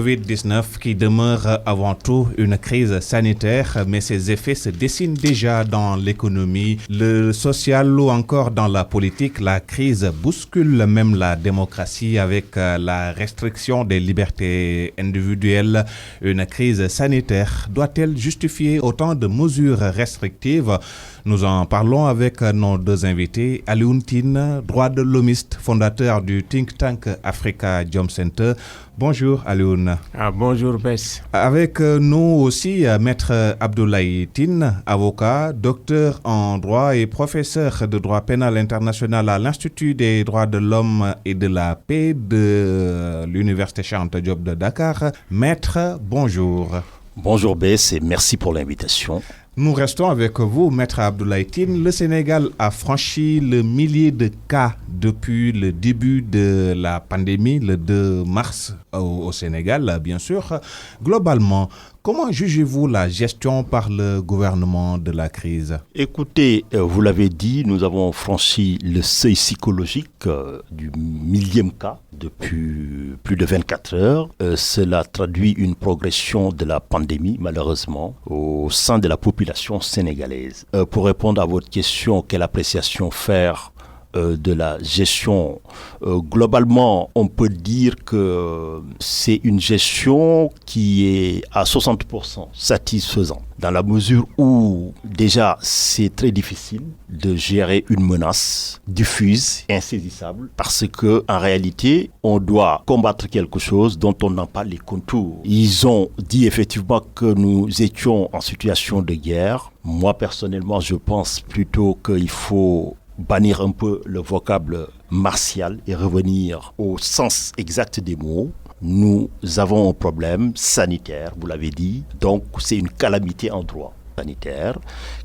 Covid-19 qui demeure avant tout une crise sanitaire, mais ses effets se dessinent déjà dans l'économie, le social ou encore dans la politique. La crise bouscule même la démocratie avec la restriction des libertés individuelles. Une crise sanitaire doit-elle justifier autant de mesures restrictives? Nous en parlons avec nos deux invités. Alioune Tine, droit de l'homiste, fondateur du think tank Africa Jom Center. Bonjour Alioune. Bonjour Bess. Avec nous aussi Maître Abdoulaye Tine, avocat, docteur en droit et professeur de droit pénal international à l'Institut des droits de l'homme et de la paix de l'Université Cheikh Anta Diop de Dakar. Maître, bonjour. Bonjour Bess et merci pour l'invitation. Nous restons avec vous, Maître Abdoulaye Tine. Le Sénégal a franchi le millier de cas depuis le début de la pandémie, le 2 mars au Sénégal, bien sûr. Globalement, comment jugez-vous la gestion par le gouvernement de la crise? Écoutez, vous l'avez dit, nous avons franchi le seuil psychologique du millième cas depuis plus de 24 heures. Cela traduit une progression de la pandémie, malheureusement, au sein de la population sénégalaise. Pour répondre à votre question, quelle appréciation faire de la gestion, globalement, on peut dire que c'est une gestion qui est à 60% satisfaisante, dans la mesure où déjà c'est très difficile de gérer une menace diffuse, insaisissable, parce que en réalité, on doit combattre quelque chose dont on n'a pas les contours. Ils ont dit effectivement que nous étions en situation de guerre. Moi, personnellement, je pense plutôt qu'il faut bannir un peu le vocable martial et revenir au sens exact des mots. Nous avons un problème sanitaire, vous l'avez dit, donc c'est une calamité en droit sanitaire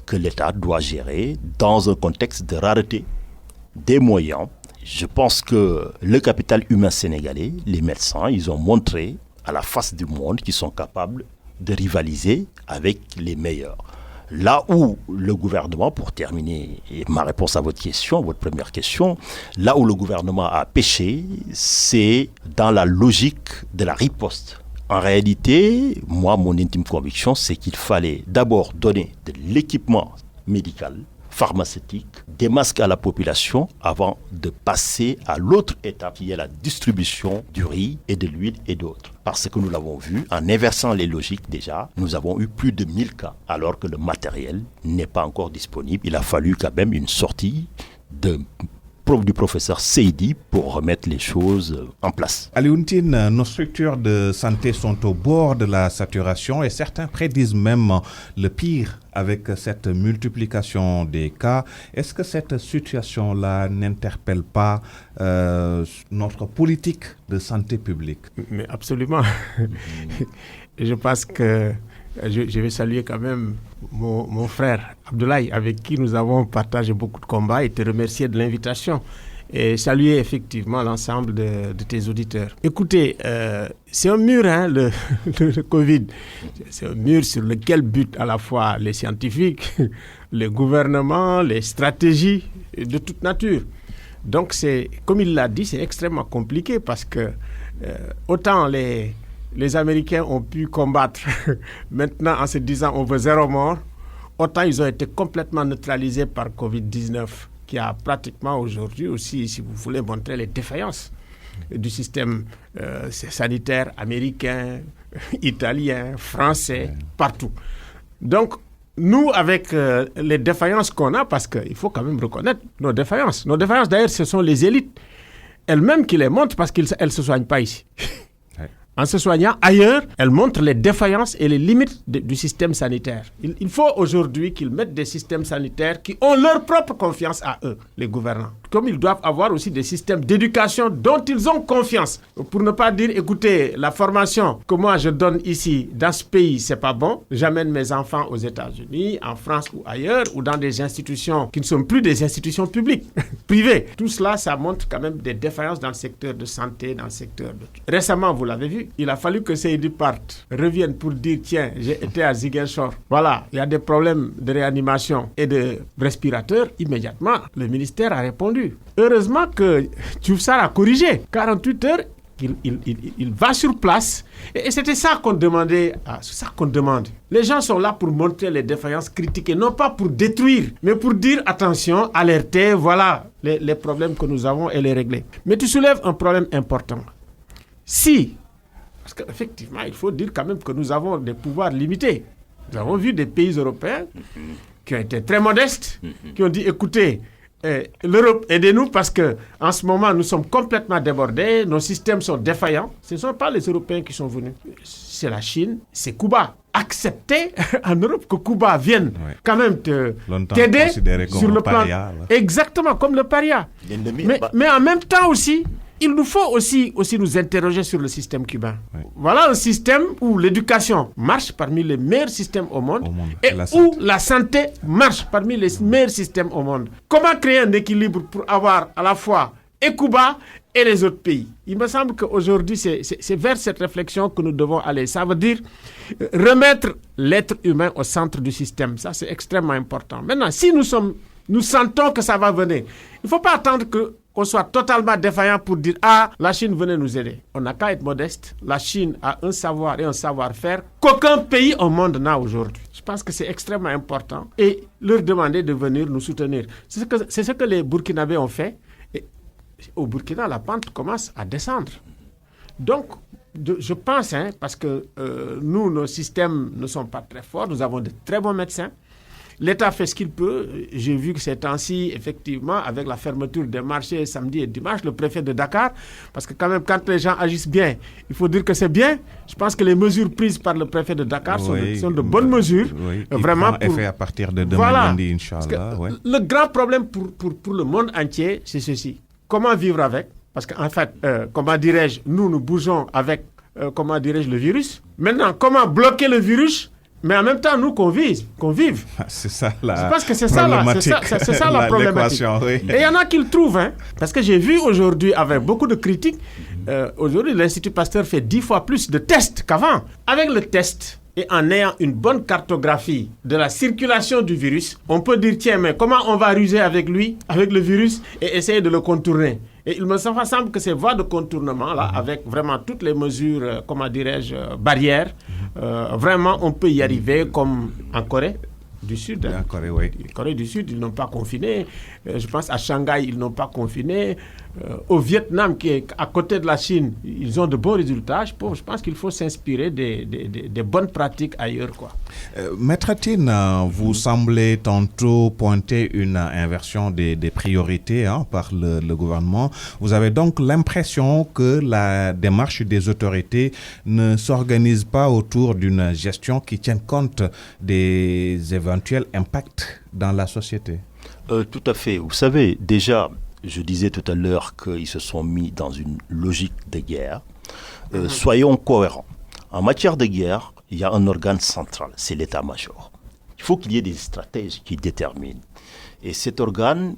que l'État doit gérer dans un contexte de rareté des moyens. Je pense que le capital humain sénégalais, les médecins, ils ont montré à la face du monde qu'ils sont capables de rivaliser avec les meilleurs. Là où le gouvernement, pour terminer ma réponse à votre question, votre première question, là où le gouvernement a péché, c'est dans la logique de la riposte. En réalité, moi, mon intime conviction, c'est qu'il fallait d'abord donner de l'équipement médical, pharmaceutique, des masques à la population avant de passer à l'autre étape qui est la distribution du riz et de l'huile et d'autres. Parce que nous l'avons vu, en inversant les logiques déjà, nous avons eu plus de 1000 cas alors que le matériel n'est pas encore disponible. Il a fallu quand même une sortie du professeur Seydi pour remettre les choses en place. Alioune Tine, nos structures de santé sont au bord de la saturation et certains prédisent même le pire avec cette multiplication des cas. Est-ce que cette situation-là n'interpelle pas notre politique de santé publique? Mais absolument. Je pense que je vais saluer quand même mon frère Abdoulaye, avec qui nous avons partagé beaucoup de combats, et te remercier de l'invitation et saluer effectivement l'ensemble de tes auditeurs. Écoutez, c'est un mur, le Covid. C'est un mur sur lequel butent à la fois les scientifiques, les gouvernements, les stratégies de toute nature. Donc, comme il l'a dit, c'est extrêmement compliqué parce que autant les Américains ont pu combattre maintenant en se disant on veut 0 mort, autant ils ont été complètement neutralisés par Covid-19, qui a pratiquement aujourd'hui aussi, si vous voulez, montré les défaillances du système sanitaire américain, italien, français, partout. Donc, nous, avec les défaillances qu'on a, parce qu'il faut quand même reconnaître nos défaillances. Nos défaillances, d'ailleurs, ce sont les élites elles-mêmes qui les montrent parce qu'elles ne se soignent pas ici. En se soignant ailleurs, elles montrent les défaillances et les limites du système sanitaire. Il faut aujourd'hui qu'ils mettent des systèmes sanitaires qui ont leur propre confiance à eux, les gouvernants. Comme ils doivent avoir aussi des systèmes d'éducation dont ils ont confiance. Pour ne pas dire, écoutez, la formation que moi je donne ici, dans ce pays, c'est pas bon. J'amène mes enfants aux États-Unis, en France ou ailleurs, ou dans des institutions qui ne sont plus des institutions publiques, privées. Tout cela, ça montre quand même des défaillances dans le secteur de santé, dans le secteur de... Récemment, vous l'avez vu, il a fallu que Seydi parte, revienne pour dire, tiens, j'ai été à Ziguinchor. Voilà, il y a des problèmes de réanimation et de respirateurs. Immédiatement, le ministère a répondu. Heureusement que Diouf Sarr a corrigé. 48 heures, il va sur place. Et c'était ça qu'on demandait. C'est ça qu'on demande. Les gens sont là pour montrer les défaillances, critiquer, non pas pour détruire, mais pour dire attention, alerter, voilà les problèmes que nous avons et les régler. Mais tu soulèves un problème important. Parce qu'effectivement, il faut dire quand même que nous avons des pouvoirs limités. Nous avons vu des pays européens qui ont été très modestes, qui ont dit, écoutez, l'Europe, aidez-nous parce qu'en ce moment, nous sommes complètement débordés, nos systèmes sont défaillants. Ce ne sont pas les Européens qui sont venus, c'est la Chine, c'est Cuba. Accepter en Europe que Cuba vienne quand même t'aider sur le plan... Paria, exactement, comme le paria. Mais en même temps aussi, il nous faut aussi nous interroger sur le système cubain. Oui. Voilà un système où l'éducation marche parmi les meilleurs systèmes au monde et où la santé marche parmi les meilleurs systèmes au monde. Comment créer un équilibre pour avoir à la fois et Cuba et les autres pays? Il me semble qu'aujourd'hui, c'est vers cette réflexion que nous devons aller. Ça veut dire remettre l'être humain au centre du système. Ça, c'est extrêmement important. Maintenant, si nous sentons que ça va venir, il ne faut pas attendre qu'on soit totalement défaillant pour dire « Ah, la Chine venait nous aider ». On n'a qu'à être modeste. La Chine a un savoir et un savoir-faire qu'aucun pays au monde n'a aujourd'hui. Je pense que c'est extrêmement important. Et leur demander de venir nous soutenir. C'est ce que les Burkinabés ont fait. Et au Burkina, la pente commence à descendre. Donc, je pense, parce que nous, nos systèmes ne sont pas très forts. Nous avons de très bons médecins. L'État fait ce qu'il peut. J'ai vu que ces temps-ci, effectivement, avec la fermeture des marchés samedi et dimanche, le préfet de Dakar, parce que quand même, quand les gens agissent bien, il faut dire que c'est bien. Je pense que les mesures prises par le préfet de Dakar sont de bonnes mesures. Vraiment pour effet à partir de demain lundi, Inch'Allah. Le grand problème pour le monde entier, c'est ceci. Comment vivre avec? Parce qu'en fait, comment dirais-je, nous bougeons avec, le virus. Maintenant, comment bloquer le virus? Mais en même temps, nous, qu'on vive. C'est ça la Je pense que c'est ça la problématique. Oui. Et il y en a qui le trouvent. Parce que j'ai vu aujourd'hui, avec beaucoup de critiques, aujourd'hui, l'Institut Pasteur fait 10 fois plus de tests qu'avant. Avec le test et en ayant une bonne cartographie de la circulation du virus, on peut dire, tiens, mais comment on va ruser avec lui, avec le virus, et essayer de le contourner. Et il me semble que ces voies de contournement-là, avec vraiment toutes les mesures, barrières, vraiment, on peut y arriver comme en Corée du Sud. En Corée, oui. En Corée du Sud, ils n'ont pas confiné. Je pense à Shanghai, ils n'ont pas confiné. Au Vietnam, qui est à côté de la Chine, ils ont de bons résultats. Je pense qu'il faut s'inspirer des bonnes pratiques ailleurs, quoi. Maître Tine, vous semblez tantôt pointer une inversion des priorités par le gouvernement. Vous avez donc l'impression que la démarche des autorités ne s'organise pas autour d'une gestion qui tienne compte des éventuels impacts dans la société. Tout à fait. Vous savez, déjà, je disais tout à l'heure qu'ils se sont mis dans une logique de guerre. Soyons cohérents. En matière de guerre, il y a un organe central, c'est l'état-major. Il faut qu'il y ait des stratèges qui déterminent. Et cet organe...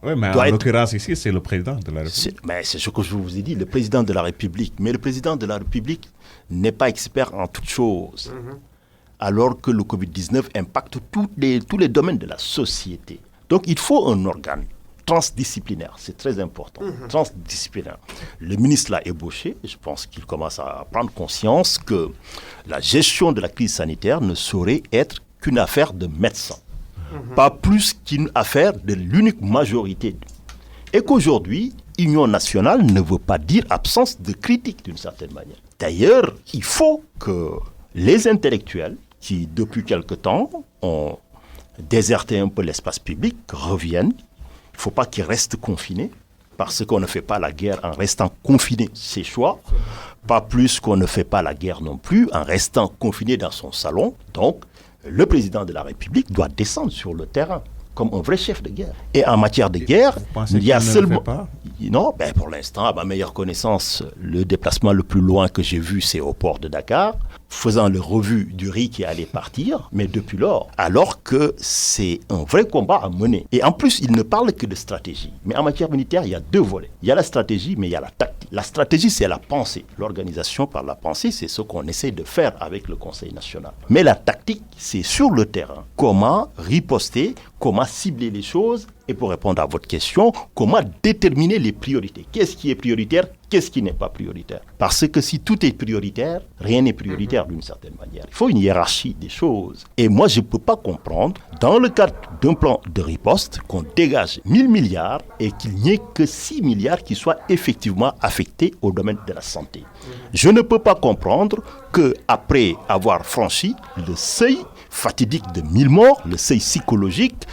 oui, mais en l'occurrence ici, c'est le président de la République. C'est ce que je vous ai dit, le président de la République. Mais le président de la République n'est pas expert en toutes choses. Alors que le Covid-19 impacte tous les domaines de la société. Donc il faut un organe transdisciplinaire, c'est très important, transdisciplinaire. Le ministre l'a ébauché, et je pense qu'il commence à prendre conscience que la gestion de la crise sanitaire ne saurait être qu'une affaire de médecins, pas plus qu'une affaire de l'unique majorité. Et qu'aujourd'hui, Union nationale ne veut pas dire absence de critique d'une certaine manière. D'ailleurs, il faut que les intellectuels qui, depuis quelque temps, ont déserté un peu l'espace public, reviennent. Il ne faut pas qu'ils restent confinés, parce qu'on ne fait pas la guerre en restant confiné, c'est choix. Pas plus qu'on ne fait pas la guerre non plus en restant confiné dans son salon. Donc, le président de la République doit descendre sur le terrain comme un vrai chef de guerre. Et en matière de guerre, il y a seulement... Non, pour l'instant, à ma meilleure connaissance, le déplacement le plus loin que j'ai vu, c'est au port de Dakar, faisant le revue du riz qui allait partir, mais depuis lors, alors que c'est un vrai combat à mener. Et en plus, il ne parle que de stratégie. Mais en matière militaire, il y a deux volets. Il y a la stratégie, mais il y a la tactique. La stratégie, c'est la pensée. L'organisation par la pensée, c'est ce qu'on essaie de faire avec le Conseil national. Mais la tactique, c'est sur le terrain. Comment riposter, comment cibler les choses, et pour répondre à votre question, comment déterminer les priorités. Qu'est-ce qui est prioritaire ? Qu'est-ce qui n'est pas prioritaire? Parce que si tout est prioritaire, rien n'est prioritaire d'une certaine manière. Il faut une hiérarchie des choses. Et moi, je ne peux pas comprendre, dans le cadre d'un plan de riposte, qu'on dégage 1000 milliards et qu'il n'y ait que 6 milliards qui soient effectivement affectés au domaine de la santé. Je ne peux pas comprendre qu'après avoir franchi le seuil fatidique de 1000 morts, le seuil psychologique,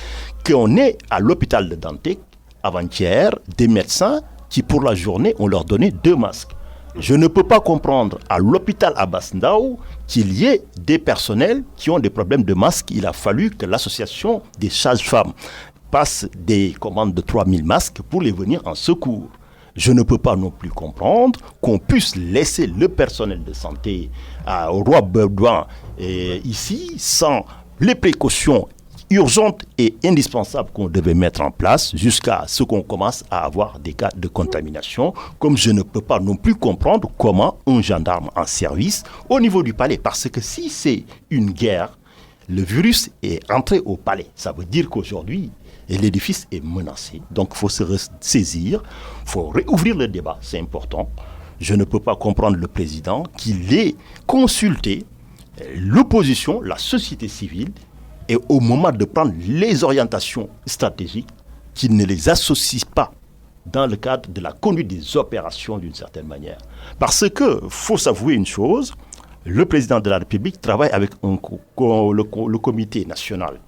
qu'on est à l'hôpital de Dantec, avant-hier, des médecins qui, pour la journée, on leur donnait 2 masques. Je ne peux pas comprendre à l'hôpital Abass Ndao qu'il y ait des personnels qui ont des problèmes de masques. Il a fallu que l'association des sages-femmes passe des commandes de 3000 masques pour les venir en secours. Je ne peux pas non plus comprendre qu'on puisse laisser le personnel de santé au roi Baudouin ici sans les précautions urgente et indispensable qu'on devait mettre en place jusqu'à ce qu'on commence à avoir des cas de contamination, comme je ne peux pas non plus comprendre comment un gendarme en service au niveau du palais, parce que si c'est une guerre, le virus est entré au palais. Ça veut dire qu'aujourd'hui, l'édifice est menacé. Donc il faut se saisir, il faut réouvrir le débat, c'est important. Je ne peux pas comprendre le président qu'il ait consulté l'opposition, la société civile, et au moment de prendre les orientations stratégiques, qu'il ne les associe pas dans le cadre de la conduite des opérations d'une certaine manière. Parce qu'il faut s'avouer une chose, le président de la République travaille avec le comité national.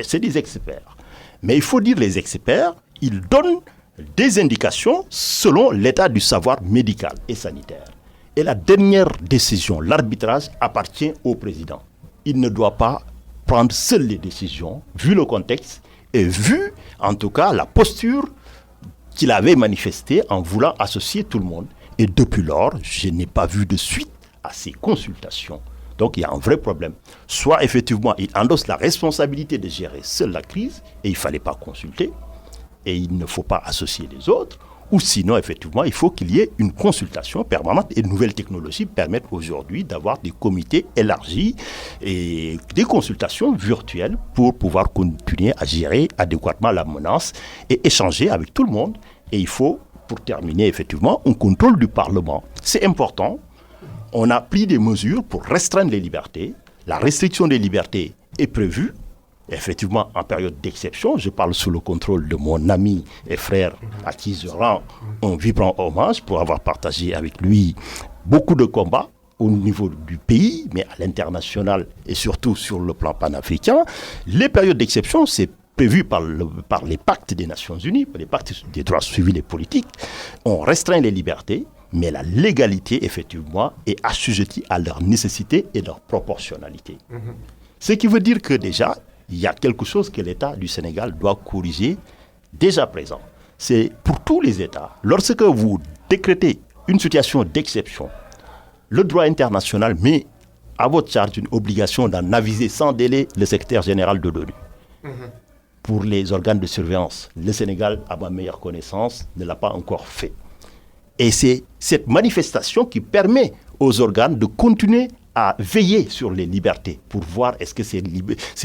C'est des experts. Mais il faut dire les experts, ils donnent des indications selon l'état du savoir médical et sanitaire. Et la dernière décision, l'arbitrage, appartient au président. Il ne doit pas prendre seules les décisions, vu le contexte et vu, en tout cas, la posture qu'il avait manifestée en voulant associer tout le monde. Et depuis lors, je n'ai pas vu de suite à ces consultations. Donc, il y a un vrai problème. Soit, effectivement, il endosse la responsabilité de gérer seul la crise et il ne fallait pas consulter et il ne faut pas associer les autres. Ou sinon, effectivement, il faut qu'il y ait une consultation permanente et de nouvelles technologies permettent aujourd'hui d'avoir des comités élargis et des consultations virtuelles pour pouvoir continuer à gérer adéquatement la menace et échanger avec tout le monde. Et il faut, pour terminer, effectivement, un contrôle du Parlement. C'est important. On a pris des mesures pour restreindre les libertés. La restriction des libertés est prévue. Effectivement, en période d'exception, je parle sous le contrôle de mon ami et frère à qui je rends un vibrant hommage pour avoir partagé avec lui beaucoup de combats au niveau du pays, mais à l'international et surtout sur le plan panafricain. Les périodes d'exception, c'est prévu par les pactes des Nations Unies, les pactes des droits civils et politiques. On restreint les libertés, mais la légalité, effectivement, est assujettie à leur nécessité et leur proportionnalité. Ce qui veut dire que déjà, il y a quelque chose que l'État du Sénégal doit corriger déjà présent. C'est pour tous les États. Lorsque vous décrétez une situation d'exception, le droit international met à votre charge une obligation d'en aviser sans délai le secrétaire général de l'ONU. Pour les organes de surveillance, le Sénégal, à ma meilleure connaissance, ne l'a pas encore fait. Et c'est cette manifestation qui permet aux organes de continuer à veiller sur les libertés pour voir est-ce que ces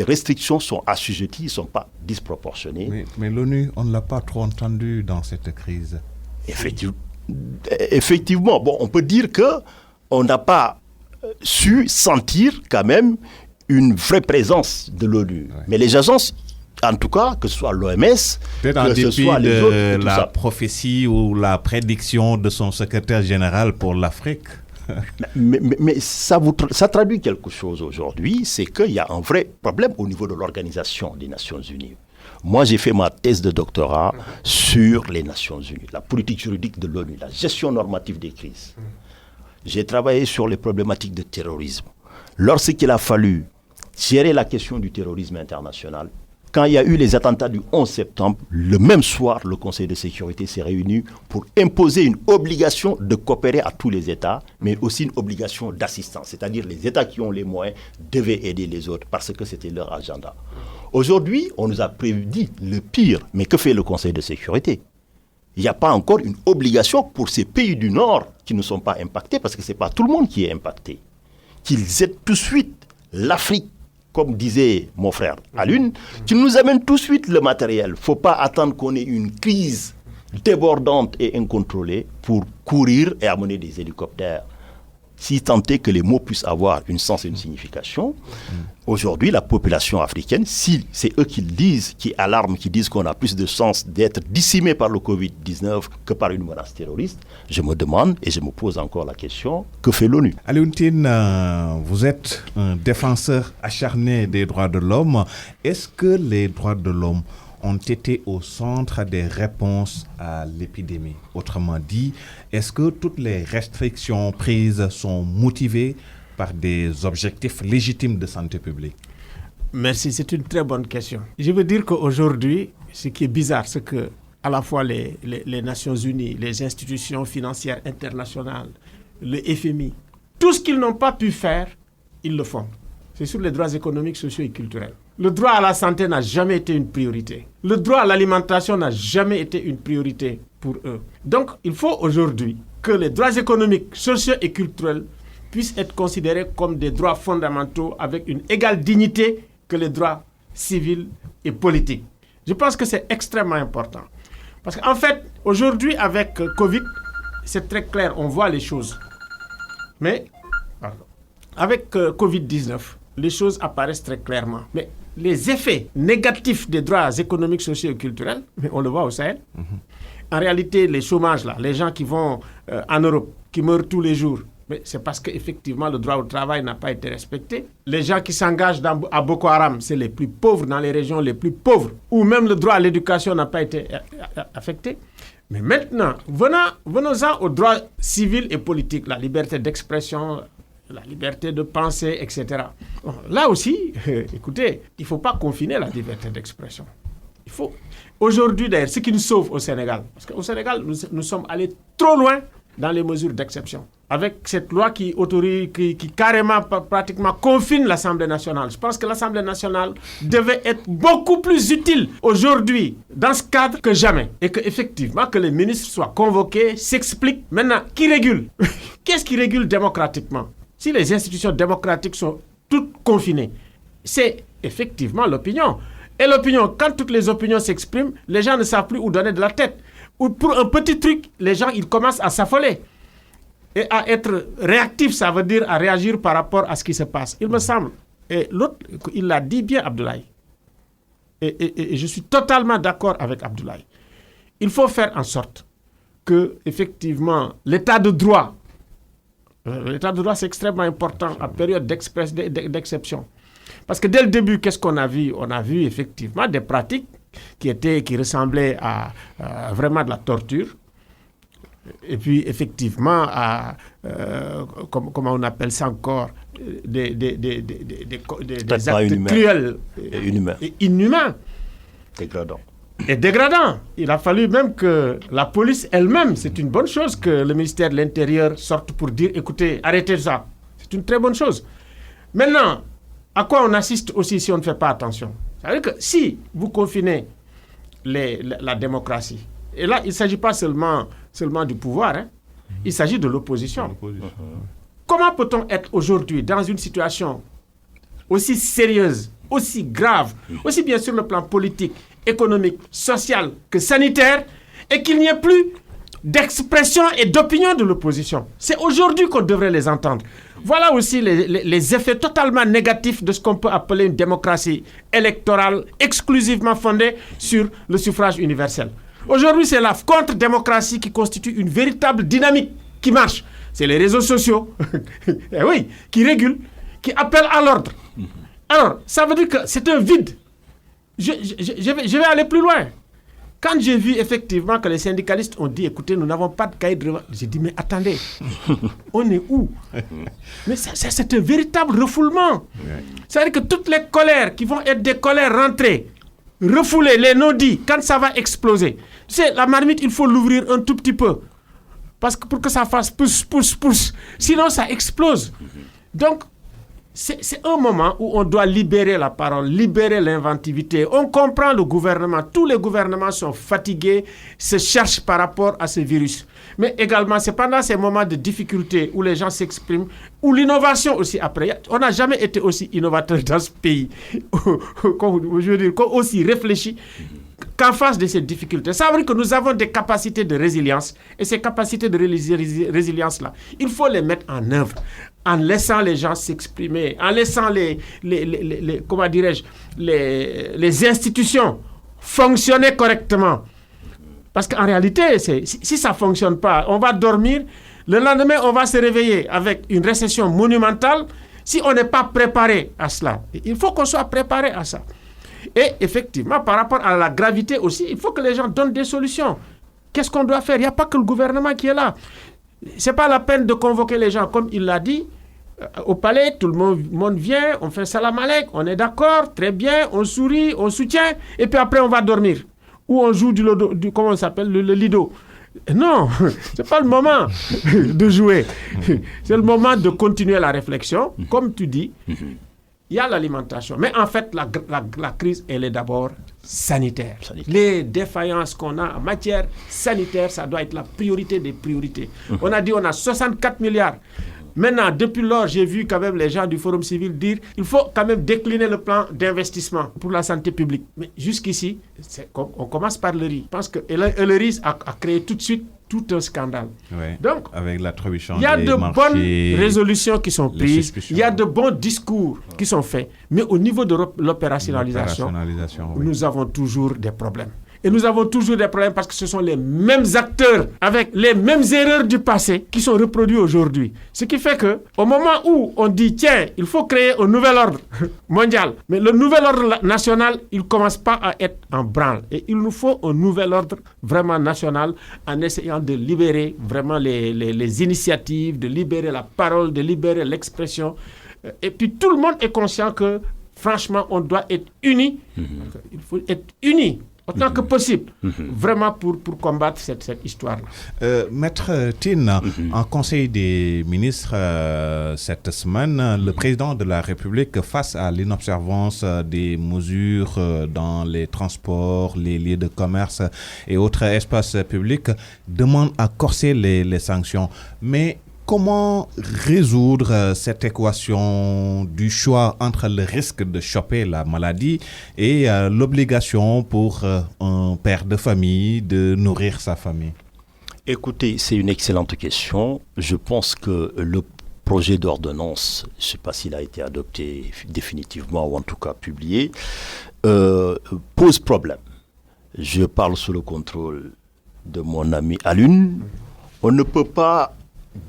restrictions sont assujetties, ne sont pas disproportionnées. Mais l'ONU, on ne l'a pas trop entendu dans cette crise. Effectivement, bon, on peut dire qu'on n'a pas su sentir quand même une vraie présence de l'ONU. Ouais. Mais les agences, en tout cas, que ce soit l'OMS, que ce soit les autres, de la prophétie ou la prédiction de son secrétaire général pour l'Afrique. Mais ça traduit quelque chose aujourd'hui, c'est qu'il y a un vrai problème au niveau de l'Organisation des Nations Unies. Moi, j'ai fait ma thèse de doctorat sur les Nations Unies, la politique juridique de l'ONU, la gestion normative des crises. J'ai travaillé sur les problématiques de terrorisme. Lorsqu'il a fallu gérer la question du terrorisme international, quand il y a eu les attentats du 11 septembre, le même soir, le Conseil de sécurité s'est réuni pour imposer une obligation de coopérer à tous les États, mais aussi une obligation d'assistance. C'est-à-dire les États qui ont les moyens devaient aider les autres parce que c'était leur agenda. Aujourd'hui, on nous a prédit le pire, mais que fait le Conseil de sécurité ? Il n'y a pas encore une obligation pour ces pays du Nord qui ne sont pas impactés, parce que ce n'est pas tout le monde qui est impacté, qu'ils aident tout de suite l'Afrique, comme disait mon frère Alun, qui nous amène tout de suite le matériel. Il ne faut pas attendre qu'on ait une crise débordante et incontrôlée pour courir et amener des hélicoptères. Si tant est que les mots puissent avoir un sens et une signification, aujourd'hui, la population africaine, si c'est eux qui le disent, qui alarment, qui disent qu'on a plus de chances d'être décimés par le Covid-19 que par une menace terroriste, je me demande et je me pose encore la question, que fait l'ONU? Alioune Tine, vous êtes un défenseur acharné des droits de l'homme. Est-ce que les droits de l'homme ont été au centre des réponses à l'épidémie? Autrement dit, est-ce que toutes les restrictions prises sont motivées par des objectifs légitimes de santé publique? Merci, c'est une très bonne question. Je veux dire qu'aujourd'hui, ce qui est bizarre, c'est que à la fois les Nations Unies, les institutions financières internationales, le FMI, tout ce qu'ils n'ont pas pu faire, ils le font. C'est sur les droits économiques, sociaux et culturels. Le droit à la santé n'a jamais été une priorité. Le droit à l'alimentation n'a jamais été une priorité pour eux. Donc, il faut aujourd'hui que les droits économiques, sociaux et culturels puissent être considérés comme des droits fondamentaux avec une égale dignité que les droits civils et politiques. Je pense que c'est extrêmement important. Parce qu'en fait, aujourd'hui, avec Covid, c'est très clair, on voit les choses. Mais, avec Covid-19, les choses apparaissent très clairement. Mais les effets négatifs des droits économiques, sociaux et culturels, on le voit au Sahel. En réalité, les chômages, là, les gens qui vont en Europe, qui meurent tous les jours, mais c'est parce qu'effectivement, le droit au travail n'a pas été respecté. Les gens qui s'engagent à Boko Haram, c'est les plus pauvres dans les régions les plus pauvres, où même le droit à l'éducation n'a pas été affecté. Mais maintenant, venons-en aux droits civils et politiques, la liberté d'expression, la liberté de penser, etc. Bon, là aussi, écoutez, il ne faut pas confiner la liberté d'expression. Il faut... Aujourd'hui, d'ailleurs, ce qui nous sauve au Sénégal, parce qu'au Sénégal, nous sommes allés trop loin dans les mesures d'exception. Avec cette loi qui autorise, qui carrément, pratiquement confine l'Assemblée nationale. Je pense que l'Assemblée nationale devait être beaucoup plus utile aujourd'hui dans ce cadre que jamais. Et qu'effectivement, que les ministres soient convoqués, s'expliquent. Maintenant, qui régule? Qu'est-ce qui régule démocratiquement? Si les institutions démocratiques sont toutes confinées, c'est effectivement l'opinion. Et l'opinion, quand toutes les opinions s'expriment, les gens ne savent plus où donner de la tête. Ou pour un petit truc, les gens ils commencent à s'affoler. Et à être réactifs, ça veut dire à réagir par rapport à ce qui se passe. Il me semble. Et l'autre, il l'a dit bien, Abdoulaye. Et je suis totalement d'accord avec Abdoulaye. Il faut faire en sorte que, effectivement, l'état de droit, c'est extrêmement important en période d'exception. Parce que dès le début, qu'est-ce qu'on a vu? On a vu effectivement des pratiques qui ressemblaient à vraiment de la torture. Et puis effectivement, comment on appelle ça encore, des actes cruels et inhumains. Dégradants. Il a fallu même que la police elle-même, c'est une bonne chose que le ministère de l'Intérieur sorte pour dire, écoutez, arrêtez ça. C'est une très bonne chose. Maintenant, à quoi on assiste aussi si on ne fait pas attention? Ça veut dire que si vous confinez la démocratie, et là, il ne s'agit pas seulement du pouvoir, il s'agit de l'opposition. Comment peut-on être aujourd'hui dans une situation aussi sérieuse, aussi grave, aussi bien sur le plan politique, économique, social que sanitaire, et qu'il n'y ait plus d'expression et d'opinion de l'opposition? C'est aujourd'hui qu'on devrait les entendre. Voilà aussi les effets totalement négatifs de ce qu'on peut appeler une démocratie électorale exclusivement fondée sur le suffrage universel. Aujourd'hui, c'est la contre-démocratie qui constitue une véritable dynamique qui marche. C'est les réseaux sociaux qui régulent, qui appellent à l'ordre. Alors, ça veut dire que c'est un vide. Je vais aller plus loin. Quand j'ai vu effectivement que les syndicalistes ont dit, écoutez, nous n'avons pas de cahier de revendication, j'ai dit, mais attendez, on est où? Mais c'est un véritable refoulement. C'est-à-dire que toutes les colères qui vont être des colères rentrées, refoulées, les non-dits, quand ça va exploser, tu sais, la marmite, il faut l'ouvrir un tout petit peu. Parce que pour que ça fasse pousse, pousse, pousse. Sinon, ça explose. Donc, c'est un moment où on doit libérer la parole, libérer l'inventivité. On comprend le gouvernement. Tous les gouvernements sont fatigués, se cherchent par rapport à ce virus. Mais également, c'est pendant ces moments de difficulté où les gens s'expriment, où l'innovation aussi après. On n'a jamais été aussi innovateur dans ce pays, je veux dire, aussi réfléchi. qu'en face de ces difficultés, ça veut dire que nous avons des capacités de résilience. Et ces capacités de résilience-là, il faut les mettre en œuvre, en laissant les gens s'exprimer, en laissant les institutions fonctionner correctement. Parce qu'en réalité, si ça ne fonctionne pas, on va dormir, le lendemain, on va se réveiller avec une récession monumentale. Si on n'est pas préparé à cela, il faut qu'on soit préparé à ça. Et effectivement, par rapport à la gravité aussi, il faut que les gens donnent des solutions. Qu'est-ce qu'on doit faire? Il n'y a pas que le gouvernement qui est là. Ce n'est pas la peine de convoquer les gens, comme il l'a dit, au palais, tout le monde vient, on fait salam alek, on est d'accord, très bien, on sourit, on soutient, et puis après on va dormir. Ou on joue comment on s'appelle, le lido. Non, ce n'est pas le moment de jouer. C'est le moment de continuer la réflexion. Comme tu dis, il y a l'alimentation. Mais en fait, la crise, elle est d'abord sanitaire. Les défaillances qu'on a en matière sanitaire, ça doit être la priorité des priorités. On a dit on a 64 milliards. Maintenant, depuis lors, j'ai vu quand même les gens du Forum civil dire qu'il faut quand même décliner le plan d'investissement pour la santé publique. Mais jusqu'ici, on commence par le riz. Je pense que le riz a créé tout de suite tout un scandale. Ouais, donc, avec l'attribution il y a des de marchés, bonnes résolutions qui sont prises, il y a de bons discours qui sont faits, mais au niveau de l'opérationnalisation, oui, nous avons toujours des problèmes. Et nous avons toujours des problèmes parce que ce sont les mêmes acteurs avec les mêmes erreurs du passé qui sont reproduits aujourd'hui. Ce qui fait que au moment où on dit tiens, il faut créer un nouvel ordre mondial, mais le nouvel ordre national, il ne commence pas à être en branle. Et il nous faut un nouvel ordre vraiment national en essayant de libérer vraiment les initiatives, de libérer la parole, de libérer l'expression. Et puis tout le monde est conscient que franchement, on doit être unis. Il faut être unis autant que possible, vraiment pour combattre cette histoire-là. Maître Tine, en Conseil des ministres cette semaine, le président de la République, face à l'inobservance des mesures dans les transports, les lieux de commerce et autres espaces publics, demande à corser les sanctions. Mais comment résoudre cette équation du choix entre le risque de choper la maladie et l'obligation pour un père de famille de nourrir sa famille? Écoutez, c'est une excellente question. Je pense que le projet d'ordonnance, je ne sais pas s'il a été adopté définitivement ou en tout cas publié, pose problème. Je parle sous le contrôle de mon ami Alun. On ne peut pas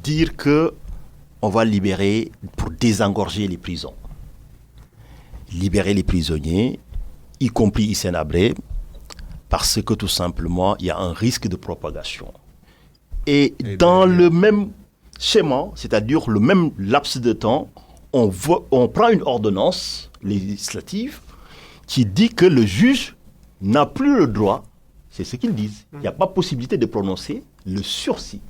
dire qu'on va libérer pour désengorger les prisons. Libérer les prisonniers, y compris Hissène Habré, parce que tout simplement, il y a un risque de propagation. Et dans le même schéma, c'est-à-dire le même laps de temps, on prend une ordonnance législative qui dit que le juge n'a plus le droit, c'est ce qu'ils disent, il n'y a pas possibilité de prononcer le sursis.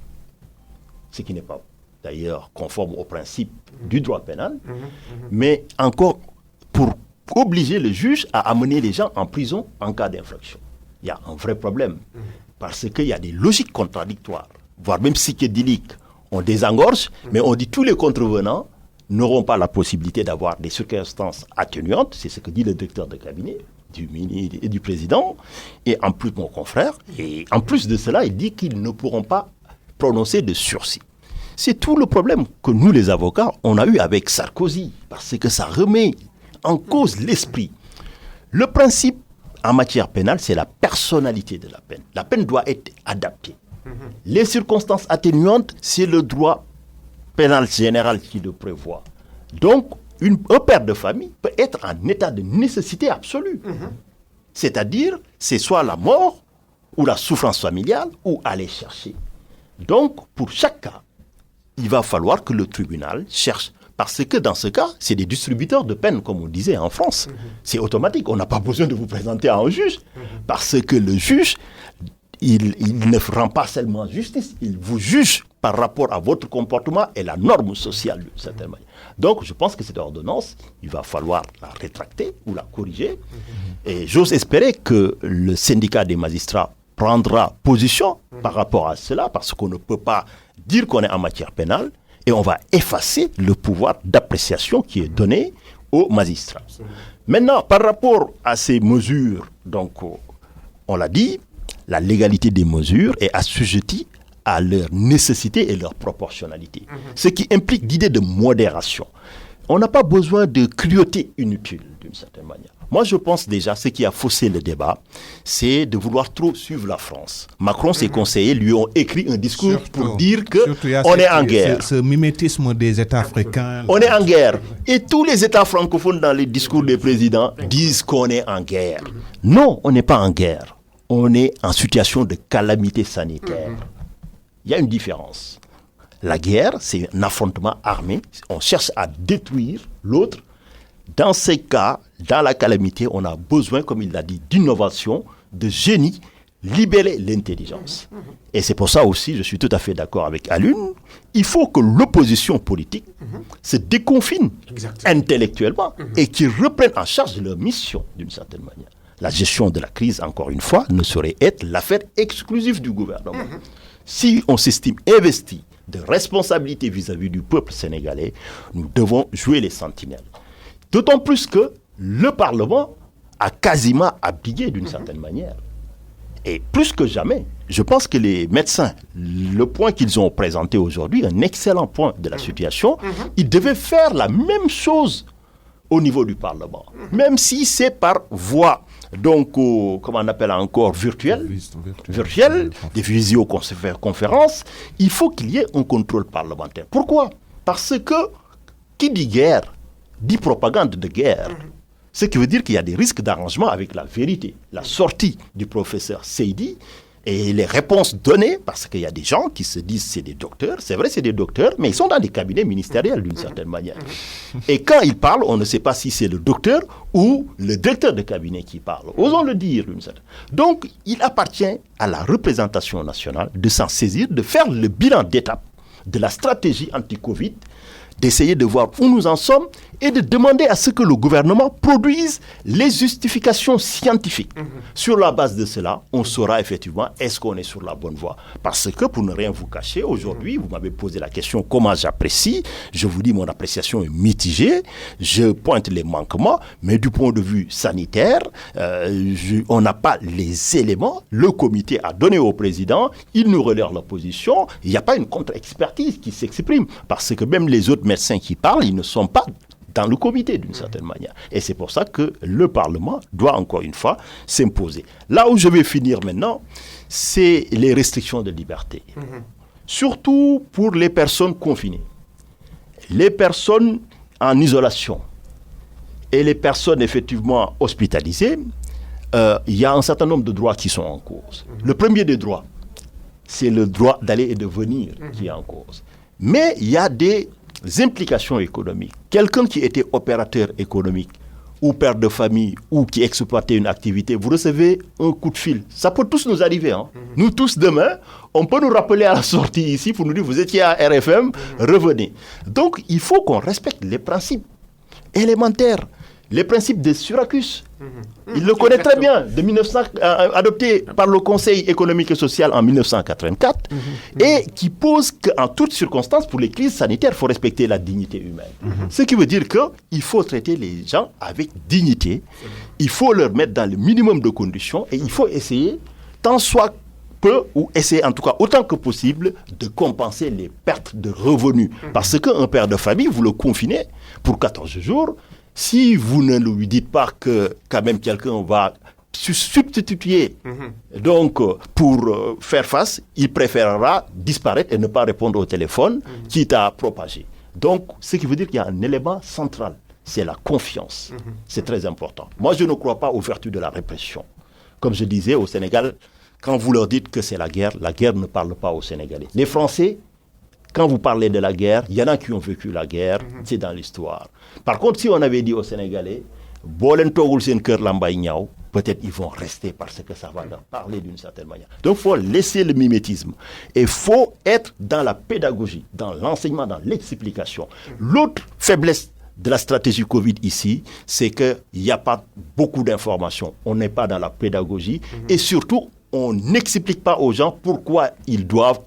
Ce qui n'est pas d'ailleurs conforme au principe du droit pénal, mais encore pour obliger le juge à amener les gens en prison en cas d'infraction. Il y a un vrai problème, parce qu'il y a des logiques contradictoires, voire même psychédéliques. On désengorge, mais on dit que tous les contrevenants n'auront pas la possibilité d'avoir des circonstances atténuantes, c'est ce que dit le directeur de cabinet du ministre et du président, et en plus mon confrère, et en plus de cela, il dit qu'ils ne pourront pas prononcer de sursis. C'est tout le problème que nous, les avocats, on a eu avec Sarkozy, parce que ça remet en cause l'esprit. Le principe en matière pénale, c'est la personnalité de la peine. La peine doit être adaptée. Les circonstances atténuantes, c'est le droit pénal général qui le prévoit. Donc, un père de famille peut être en état de nécessité absolue. C'est-à-dire, c'est soit la mort, ou la souffrance familiale, ou aller chercher. Donc, pour chaque cas, il va falloir que le tribunal cherche. Parce que dans ce cas, c'est des distributeurs de peine, comme on disait en France. C'est automatique. On n'a pas besoin de vous présenter à un juge. Parce que le juge, il ne rend pas seulement justice. Il vous juge par rapport à votre comportement et la norme sociale, d'une certaine manière. Donc, je pense que cette ordonnance, il va falloir la rétracter ou la corriger. Et j'ose espérer que le syndicat des magistrats prendra position par rapport à cela, parce qu'on ne peut pas dire qu'on est en matière pénale et on va effacer le pouvoir d'appréciation qui est donné aux magistrats. Maintenant, par rapport à ces mesures donc, on l'a dit, la légalité des mesures est assujettie à leur nécessité et leur proportionnalité. Ce qui implique l'idée de modération. On n'a pas besoin de cruauté inutile, d'une certaine manière. Moi, je pense déjà, ce qui a faussé le débat, c'est de vouloir trop suivre la France. Macron, ses conseillers lui ont écrit un discours pour dire qu'on est en guerre. Ce mimétisme des États africains. On est en guerre. Et tous les États francophones, dans les discours des présidents, disent qu'on est en guerre. Non, on n'est pas en guerre. On est en situation de calamité sanitaire. Il y a une différence. La guerre, c'est un affrontement armé. On cherche à détruire l'autre. Dans ces cas, dans la calamité, on a besoin, comme il l'a dit, d'innovation, de génie, libérer l'intelligence. Et c'est pour ça aussi, je suis tout à fait d'accord avec Alun, il faut que l'opposition politique se déconfine intellectuellement et qu'ils reprennent en charge leur mission, d'une certaine manière. La gestion de la crise, encore une fois, ne saurait être l'affaire exclusive du gouvernement. Si on s'estime investi de responsabilité vis-à-vis du peuple sénégalais, nous devons jouer les sentinelles. D'autant plus que le Parlement a quasiment abdiqué d'une certaine manière. Et plus que jamais, je pense que les médecins, le point qu'ils ont présenté aujourd'hui, un excellent point de la situation, ils devaient faire la même chose au niveau du Parlement. Même si c'est par voie, donc, comment on appelle encore, virtuelle, des visioconférences, il faut qu'il y ait un contrôle parlementaire. Pourquoi ? Parce que, qui dit guerre, dit propagande de guerre. Ce qui veut dire qu'il y a des risques d'arrangement avec la vérité. La sortie du professeur Seydi et les réponses données, parce qu'il y a des gens qui se disent c'est des docteurs, c'est vrai c'est des docteurs, mais ils sont dans des cabinets ministériels d'une certaine manière. Et quand ils parlent, on ne sait pas si c'est le docteur ou le directeur de cabinet qui parle. Osons le dire d'une certaine manière. Donc, il appartient à la représentation nationale de s'en saisir, de faire le bilan d'étape de la stratégie anti-Covid, d'essayer de voir où nous en sommes et de demander à ce que le gouvernement produise les justifications scientifiques. Sur la base de cela, on saura effectivement est-ce qu'on est sur la bonne voie. Parce que, pour ne rien vous cacher, aujourd'hui, vous m'avez posé la question comment j'apprécie. Je vous dis mon appréciation est mitigée. Je pointe les manquements, mais du point de vue sanitaire, on n'a pas les éléments. Le comité a donné au président, il nous relève la position. Il n'y a pas une contre-expertise qui s'exprime. Parce que même les autres médecins qui parlent, ils ne sont pas dans le comité d'une certaine manière. Et c'est pour ça que le Parlement doit encore une fois s'imposer. Là où je vais finir maintenant, c'est les restrictions de liberté. Surtout pour les personnes confinées, les personnes en isolation et les personnes effectivement hospitalisées, il y a un certain nombre de droits qui sont en cause. Le premier des droits, c'est le droit d'aller et de venir qui est en cause. Mais il y a des implications économiques. Quelqu'un qui était opérateur économique ou père de famille ou qui exploitait une activité, vous recevez un coup de fil. Ça peut tous nous arriver. Nous tous demain, on peut nous rappeler à la sortie ici pour nous dire vous étiez à RFM, revenez. Donc il faut qu'on respecte les principes élémentaires, les principes de Syracuse. Il le connaît très bien, adopté par le Conseil économique et social en 1984, et qui pose qu'en toutes circonstances, pour les crises sanitaires, il faut respecter la dignité humaine. Ce qui veut dire qu'il faut traiter les gens avec dignité, il faut leur mettre dans le minimum de conditions, et il faut essayer, tant soit peu, ou essayer en tout cas autant que possible, de compenser les pertes de revenus. Parce qu'un père de famille, vous le confinez pour 14 jours, si vous ne lui dites pas que quand même quelqu'un va substituer donc pour faire face, il préférera disparaître et ne pas répondre au téléphone, quitte à propager. Donc, ce qui veut dire qu'il y a un élément central, c'est la confiance. C'est très important. Moi, je ne crois pas aux vertus de la répression. Comme je disais, au Sénégal, quand vous leur dites que c'est la guerre ne parle pas aux Sénégalais. Les Français, quand vous parlez de la guerre, il y en a qui ont vécu la guerre, c'est dans l'histoire. Par contre, si on avait dit aux Sénégalais, peut-être ils vont rester parce que ça va leur parler d'une certaine manière. Donc il faut laisser le mimétisme. Et il faut être dans la pédagogie, dans l'enseignement, dans l'explication. L'autre faiblesse de la stratégie Covid ici, c'est qu'il n'y a pas beaucoup d'informations. On n'est pas dans la pédagogie. Et surtout, on n'explique pas aux gens pourquoi ils doivent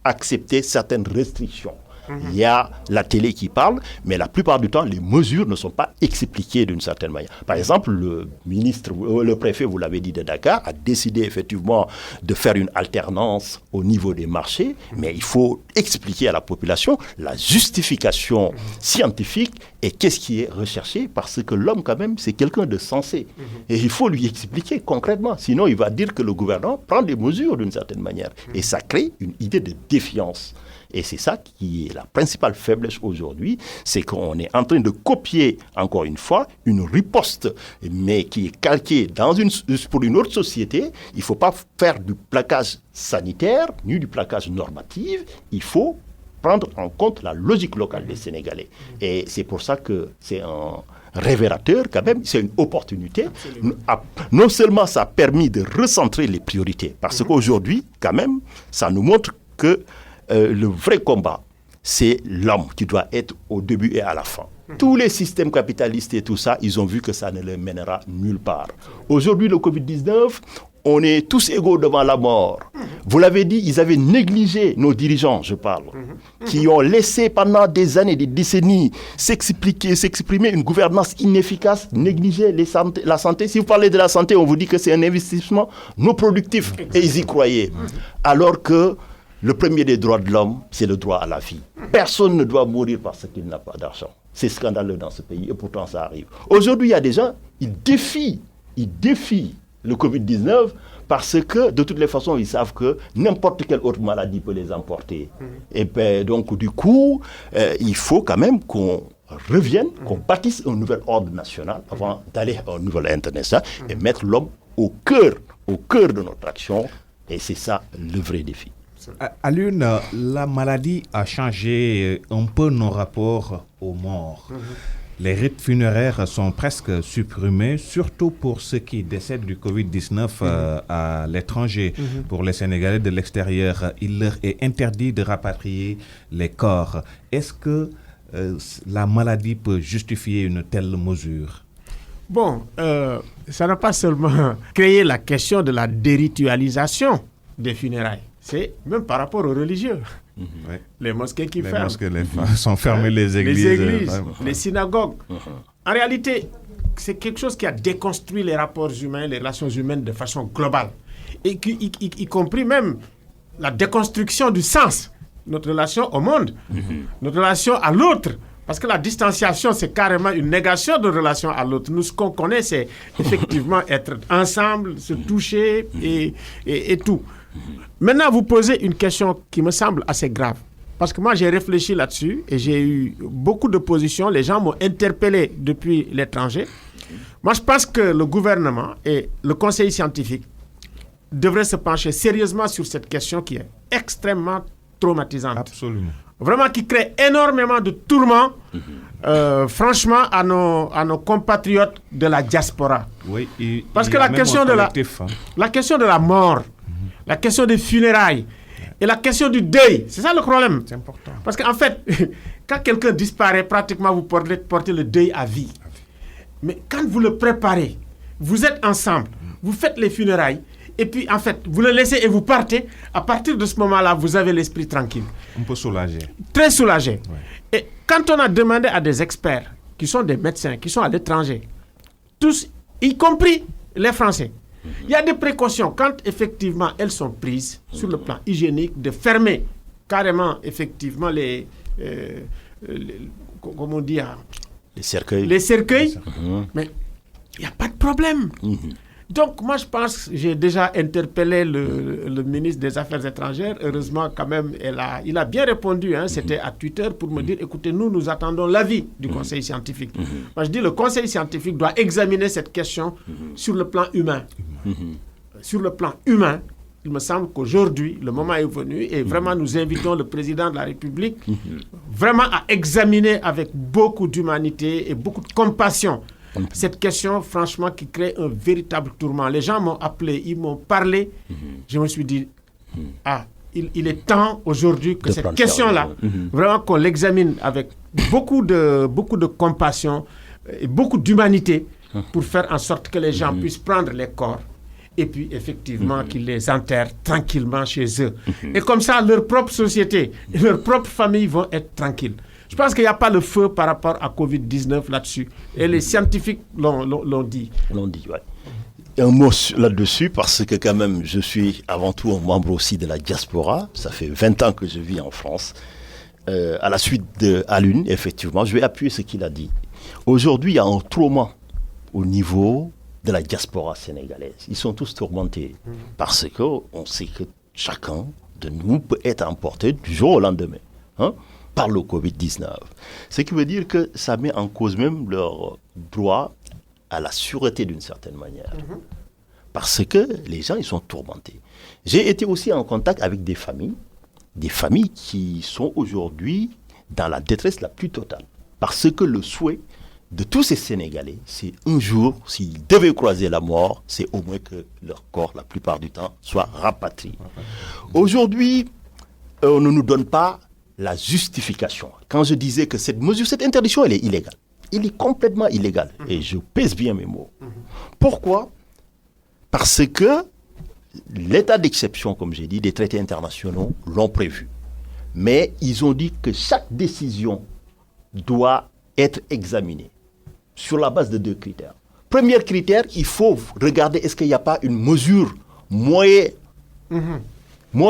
accepter certaines restrictions. Il y a la télé qui parle, mais la plupart du temps, les mesures ne sont pas expliquées d'une certaine manière. Par exemple, le préfet, vous l'avez dit, de Dakar, a décidé effectivement de faire une alternance au niveau des marchés, mais il faut expliquer à la population la justification scientifique et qu'est-ce qui est recherché, parce que l'homme, quand même, c'est quelqu'un de sensé. Et il faut lui expliquer concrètement, sinon il va dire que le gouvernement prend des mesures d'une certaine manière. Et ça crée une idée de défiance. Et c'est ça qui est la principale faiblesse aujourd'hui, c'est qu'on est en train de copier, encore une fois, une riposte, mais qui est calquée pour une autre société. Il ne faut pas faire du plaquage sanitaire, ni du plaquage normatif. Il faut prendre en compte la logique locale des Sénégalais. Et c'est pour ça que c'est un révélateur quand même, c'est une opportunité. Non seulement ça a permis de recentrer les priorités, parce qu'aujourd'hui, quand même, ça nous montre que le vrai combat, c'est l'homme qui doit être au début et à la fin. Tous les systèmes capitalistes et tout ça, ils ont vu que ça ne les mènera nulle part. Aujourd'hui, le Covid-19, on est tous égaux devant la mort. Vous l'avez dit, ils avaient négligé nos dirigeants, je parle, qui ont laissé pendant des années, des décennies, s'exprimer une gouvernance inefficace, négliger la santé. Si vous parlez de la santé, on vous dit que c'est un investissement non productif, et ils y croyaient. Alors que le premier des droits de l'homme, c'est le droit à la vie. Personne ne doit mourir parce qu'il n'a pas d'argent. C'est scandaleux dans ce pays, et pourtant ça arrive. Aujourd'hui, il y a des gens, ils défient le Covid-19 parce que, de toutes les façons, ils savent que n'importe quelle autre maladie peut les emporter. Et bien, donc, du coup, il faut quand même qu'on revienne, qu'on bâtisse un nouvel ordre national avant d'aller à un nouvel international et mettre l'homme au cœur de notre action. Et c'est ça le vrai défi. Alioune, la maladie a changé un peu nos rapports aux morts. Les rites funéraires sont presque supprimés, surtout pour ceux qui décèdent du Covid-19 à l'étranger. Pour les Sénégalais de l'extérieur, il leur est interdit de rapatrier les corps. Est-ce que la maladie peut justifier une telle mesure? Bon, ça n'a pas seulement créé la question de la déritualisation des funérailles. C'est même par rapport aux religieux. Les mosquées qui ferment. Les mosquées sont fermées, les églises. Les synagogues. En réalité, c'est quelque chose qui a déconstruit les rapports humains, les relations humaines de façon globale. Et y compris même la déconstruction du sens. Notre relation au monde, notre relation à l'autre. Parce que la distanciation, c'est carrément une négation de relation à l'autre. Nous, ce qu'on connaît, c'est effectivement être ensemble, se toucher et tout. Maintenant, vous posez une question qui me semble assez grave. Parce que moi, j'ai réfléchi là-dessus et j'ai eu beaucoup de positions. Les gens m'ont interpellé depuis l'étranger. Moi, je pense que le gouvernement et le conseil scientifique devraient se pencher sérieusement sur cette question qui est extrêmement traumatisante. Absolument. Vraiment qui crée énormément de tourments, franchement, à nos compatriotes de la diaspora. Oui, parce que la question de la mort, la question des funérailles et la question du deuil, c'est ça le problème. C'est important. Parce qu'en fait, quand quelqu'un disparaît, pratiquement vous portez le deuil à vie. Mais quand vous le préparez, vous êtes ensemble, vous faites les funérailles, et puis en fait, vous le laissez et vous partez, à partir de ce moment-là, vous avez l'esprit tranquille. Un peu soulagé. Très soulagé. Ouais. Et quand on a demandé à des experts, qui sont des médecins, qui sont à l'étranger, tous, y compris les Français, il y a des précautions quand effectivement elles sont prises sur le plan hygiénique de fermer carrément effectivement comment dire, les cercueils. Mais il n'y a pas de problème. Donc moi je pense, j'ai déjà interpellé le ministre des Affaires étrangères. Heureusement quand même il a bien répondu, c'était à Twitter pour me dire écoutez, nous attendons l'avis du conseil scientifique. Moi je dis le conseil scientifique doit examiner cette question sur le plan humain. Sur le plan humain, il me semble qu'aujourd'hui le moment est venu et vraiment nous invitons le président de la République vraiment à examiner avec beaucoup d'humanité et beaucoup de compassion cette question, franchement, qui crée un véritable tourment. Les gens m'ont appelé, ils m'ont parlé. Je me suis dit, il est temps aujourd'hui que cette question-là, vraiment qu'on l'examine avec beaucoup de compassion et beaucoup d'humanité pour faire en sorte que les gens puissent prendre les corps et puis effectivement qu'ils les enterrent tranquillement chez eux. Et comme ça, leur propre société, leur propre famille vont être tranquilles. Je pense qu'il n'y a pas le feu par rapport à Covid-19 là-dessus. Et les scientifiques l'ont dit. L'ont dit, ouais. Un mot là-dessus, parce que quand même, je suis avant tout un membre aussi de la diaspora. Ça fait 20 ans que je vis en France. À la suite de Alun, effectivement, je vais appuyer ce qu'il a dit. Aujourd'hui, il y a un trauma au niveau de la diaspora sénégalaise. Ils sont tous tourmentés parce qu'on sait que chacun de nous peut être emporté du jour au lendemain par le Covid-19. Ce qui veut dire que ça met en cause même leur droit à la sûreté d'une certaine manière. Parce que les gens, ils sont tourmentés. J'ai été aussi en contact avec des familles qui sont aujourd'hui dans la détresse la plus totale. Parce que le souhait de tous ces Sénégalais, c'est un jour, s'ils devaient croiser la mort, c'est au moins que leur corps, la plupart du temps, soit rapatrié. Aujourd'hui, on ne nous donne pas la justification. Quand je disais que cette mesure, cette interdiction, elle est illégale. Elle est complètement illégale. Et je pèse bien mes mots. Pourquoi ? Parce que l'état d'exception, comme j'ai dit, des traités internationaux l'ont prévu. Mais ils ont dit que chaque décision doit être examinée sur la base de 2 critères. Premier critère, il faut regarder est-ce qu'il n'y a pas une mesure moins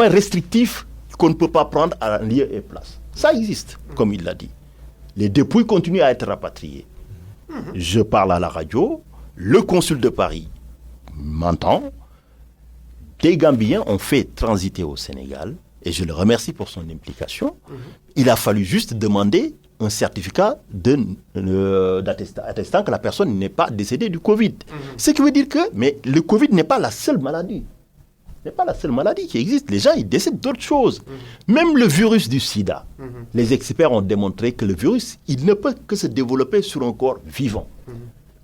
restrictive qu'on ne peut pas prendre à lieu et place. Ça existe, comme il l'a dit. Les dépouilles continuent à être rapatriées. Je parle à la radio, le consul de Paris m'entend. Des Gambiens ont fait transiter au Sénégal, et je le remercie pour son implication. Il a fallu juste demander un certificat attestant que la personne n'est pas décédée du Covid. Ce qui veut dire que, mais le Covid n'est pas la seule maladie. Ce n'est pas la seule maladie qui existe. Les gens, ils décèdent d'autres choses. Même le virus du sida, les experts ont démontré que le virus, il ne peut que se développer sur un corps vivant.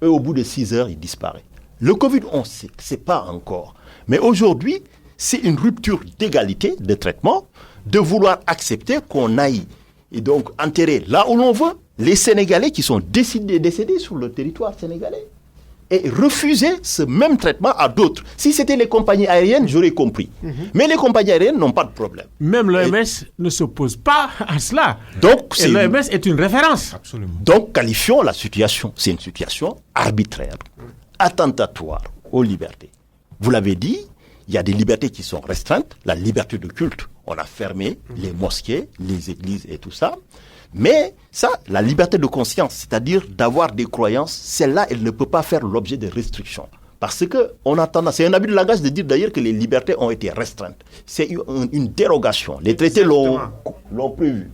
Et au bout de 6 heures, il disparaît. Le Covid, on ne sait pas encore. Mais aujourd'hui, c'est une rupture d'égalité de traitement de vouloir accepter qu'on aille et donc enterrer là où l'on veut les Sénégalais qui sont décédés sur le territoire sénégalais. Et refuser ce même traitement à d'autres. Si c'était les compagnies aériennes, j'aurais compris. Mais les compagnies aériennes n'ont pas de problème. Même l'OMS ne s'oppose pas à cela. Donc, et l'OMS est une référence. Absolument. Donc, qualifions la situation. C'est une situation arbitraire, attentatoire aux libertés. Vous l'avez dit, il y a des libertés qui sont restreintes. La liberté de culte, on a fermé les mosquées, les églises et tout ça. Mais ça, la liberté de conscience, c'est-à-dire d'avoir des croyances, celle-là, elle ne peut pas faire l'objet de restrictions. Parce que on a tendance, c'est un abus de langage de dire d'ailleurs que les libertés ont été restreintes. C'est une dérogation. Les traités l'ont prévu.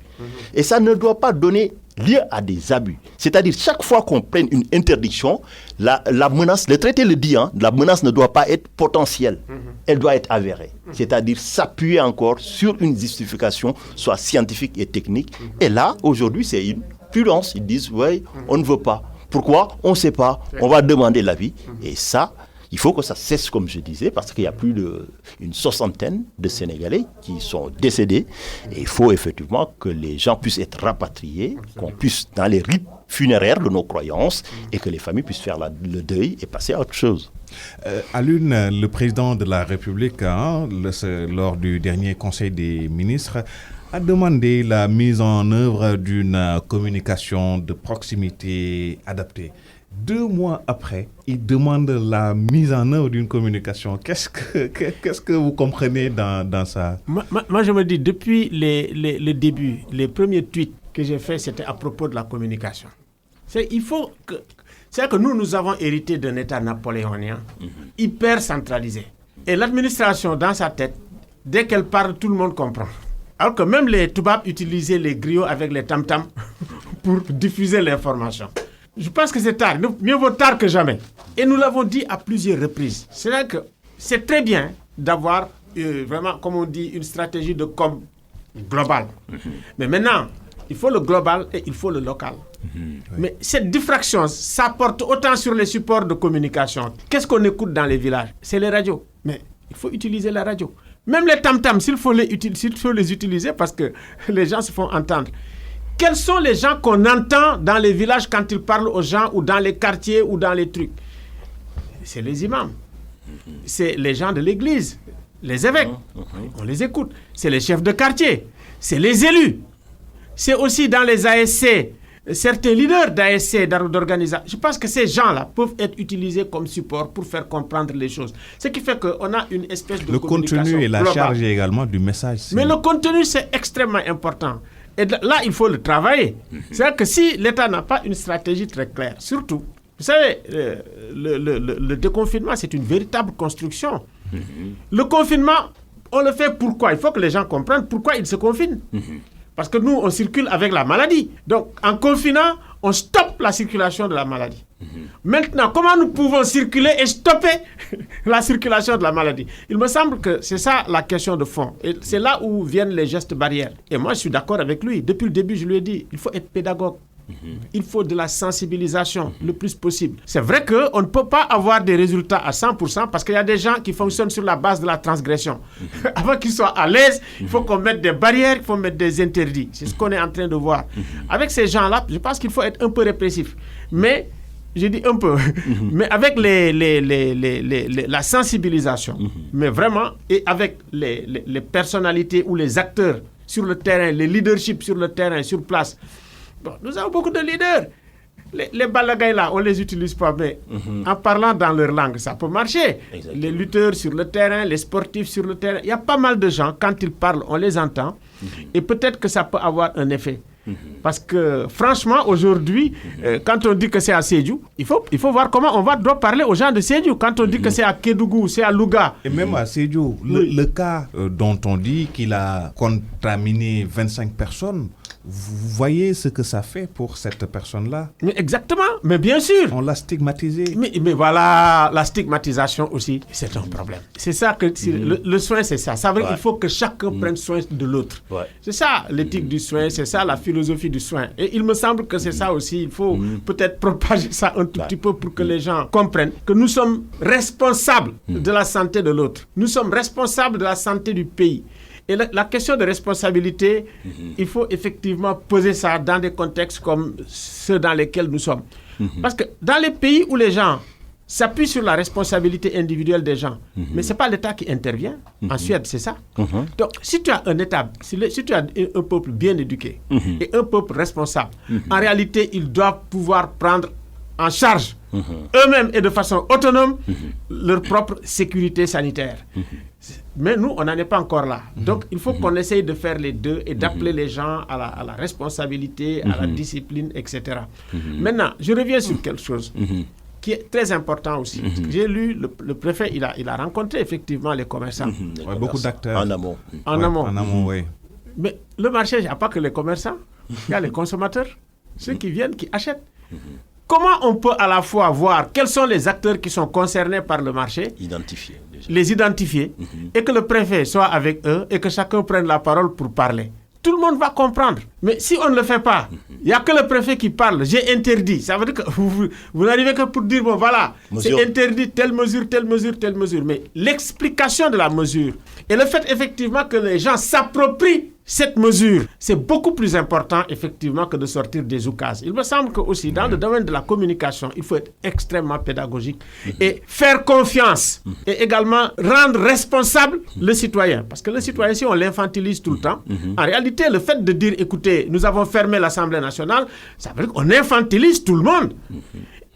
Et ça ne doit pas donner lieu à des abus. C'est-à-dire chaque fois qu'on prenne une interdiction, la menace, le traité le dit, la menace ne doit pas être potentielle. Elle doit être avérée. C'est-à-dire s'appuyer encore sur une justification, soit scientifique et technique. Et là, aujourd'hui, c'est une prudence. Ils disent, oui, on ne veut pas. Pourquoi ? On ne sait pas. On va demander l'avis. Et ça, il faut que ça cesse, comme je disais, parce qu'il y a plus d'une 60aine de Sénégalais qui sont décédés. Et il faut effectivement que les gens puissent être rapatriés, qu'on puisse, dans les rites funéraires de nos croyances, et que les familles puissent faire le deuil et passer à autre chose. Alun, le président de la République, lors du dernier Conseil des ministres, a demandé la mise en œuvre d'une communication de proximité adaptée. 2 mois après, il demande la mise en œuvre d'une communication. Qu'est-ce que vous comprenez dans ça ? Moi, je me dis, depuis les débuts, les premiers tweets que j'ai faits, c'était à propos de la communication. C'est que nous avons hérité d'un État napoléonien hyper centralisé. Et l'administration, dans sa tête, dès qu'elle parle, tout le monde comprend. Alors que même les Toubabs utilisaient les griots avec les tam-tams pour diffuser l'information. Je pense que c'est tard. Mieux vaut tard que jamais. Et nous l'avons dit à plusieurs reprises. C'est vrai que c'est très bien d'avoir vraiment, comme on dit, une stratégie de com globale. Mais maintenant, il faut le global et il faut le local. Mais cette diffraction, ça porte autant sur les supports de communication. Qu'est-ce qu'on écoute dans les villages ? C'est les radios. Mais il faut utiliser la radio. Même les tam-tams, s'il faut les utiliser parce que les gens se font entendre. Quels sont les gens qu'on entend dans les villages quand ils parlent aux gens ou dans les quartiers ou dans les trucs ? C'est les imams. c'est les gens de l'église, les évêques, on les écoute. C'est les chefs de quartier, c'est les élus. C'est aussi dans les ASC, certains leaders d'ASC, d'organisation. Je pense que ces gens-là peuvent être utilisés comme support pour faire comprendre les choses. Ce qui fait qu'on a une espèce de communication Le contenu et la globale. charge également du message. Mais le contenu, c'est extrêmement important. Et là, il faut le travailler. C'est-à-dire que si l'État n'a pas une stratégie très claire, surtout, vous savez, le déconfinement, c'est une véritable construction. Le confinement, on le fait pourquoi? Il faut que les gens comprennent pourquoi ils se confinent. Parce que nous, on circule avec la maladie. Donc, en confinant, on stoppe la circulation de la maladie. Maintenant, comment nous pouvons circuler et stopper la circulation de la maladie? Il me semble que c'est ça la question de fond. Et c'est là où viennent les gestes barrières. Et moi, je suis d'accord avec lui. Depuis le début, je lui ai dit, il faut être pédagogue. Il faut de la sensibilisation le plus possible. C'est vrai qu'on ne peut pas avoir des résultats à 100% parce qu'il y a des gens qui fonctionnent sur la base de la transgression. Avant qu'ils soient à l'aise, il faut qu'on mette des barrières, il faut mettre des interdits. C'est ce qu'on est en train de voir. Avec ces gens-là, je pense qu'il faut être un peu répressif. Mais, je dis un peu, mais avec la sensibilisation, mais vraiment, et avec les personnalités ou les acteurs sur le terrain, les leaderships sur le terrain, sur place. Bon, nous avons beaucoup de leaders. Les balagaïs là, on ne les utilise pas, mais en parlant dans leur langue, ça peut marcher. Exactement. Les lutteurs sur le terrain, les sportifs sur le terrain, il y a pas mal de gens, quand ils parlent, on les entend. Et peut-être que ça peut avoir un effet. Parce que franchement, aujourd'hui, quand on dit que c'est à Sédhiou, il faut voir comment on doit parler aux gens de Sédhiou. Quand on dit que c'est à Kédougou, c'est à Louga. Et même à Sédhiou, le cas dont on dit qu'il a contaminé 25 personnes, vous voyez ce que ça fait pour cette personne-là? Mais exactement, mais bien sûr. On l'a stigmatisé. Mais voilà, la stigmatisation aussi, c'est un problème. C'est ça que le soin, c'est ça. Ça veut dire qu'il faut que chacun prenne soin de l'autre. C'est ça l'éthique du soin, c'est ça la philosophie du soin. Et il me semble que c'est ça aussi. Il faut peut-être propager ça un tout petit peu pour que les gens comprennent que nous sommes responsables de la santé de l'autre. Nous sommes responsables de la santé du pays. Et la question de responsabilité, il faut effectivement poser ça dans des contextes comme ceux dans lesquels nous sommes. Parce que dans les pays où les gens s'appuient sur la responsabilité individuelle des gens, mais ce n'est pas l'État qui intervient. En Suède, c'est ça. Donc, si tu as un État, si tu as un peuple bien éduqué et un peuple responsable, en réalité, ils doivent pouvoir prendre en charge eux-mêmes et de façon autonome leur propre sécurité sanitaire. Mais nous, on n'en est pas encore là. Donc, il faut qu'on essaye de faire les deux et d'appeler les gens à la responsabilité, à la discipline, etc. Maintenant, je reviens sur quelque chose qui est très important aussi. J'ai lu, le préfet, il a rencontré effectivement les commerçants. Beaucoup d'acteurs. En amont. En amont. En amont, oui. Mais le marché, il n'y a pas que les commerçants. Il y a les consommateurs, ceux qui viennent, qui achètent. Comment on peut à la fois voir quels sont les acteurs qui sont concernés par le marché, les identifier, et que le préfet soit avec eux et que chacun prenne la parole pour parler? Tout le monde va comprendre. Mais si on ne le fait pas, il n'y a que le préfet qui parle. J'ai interdit. Ça veut dire que vous n'arrivez que pour dire, bon voilà, c'est interdit, telle mesure, telle mesure, telle mesure. Mais l'explication de la mesure et le fait effectivement que les gens s'approprient cette mesure, c'est beaucoup plus important effectivement que de sortir des oukases. Il me semble que aussi dans le domaine de la communication, il faut être extrêmement pédagogique et faire confiance et également rendre responsable le citoyen. Parce que le citoyen, si on l'infantilise tout le temps, en réalité, le fait de dire, écoutez, nous avons fermé l'Assemblée nationale, ça veut dire qu'on infantilise tout le monde.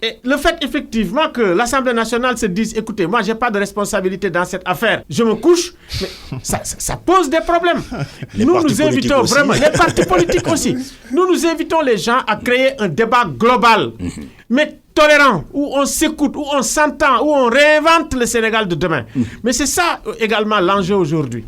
Et le fait effectivement que l'Assemblée nationale se dise, écoutez, moi, je n'ai pas de responsabilité dans cette affaire, je me couche, mais ça pose des problèmes. Nous invitons vraiment, les partis politiques aussi, nous invitons les gens à créer un débat global, mais tolérant, où on s'écoute, où on s'entend, où on réinvente le Sénégal de demain. Mais c'est ça également l'enjeu aujourd'hui.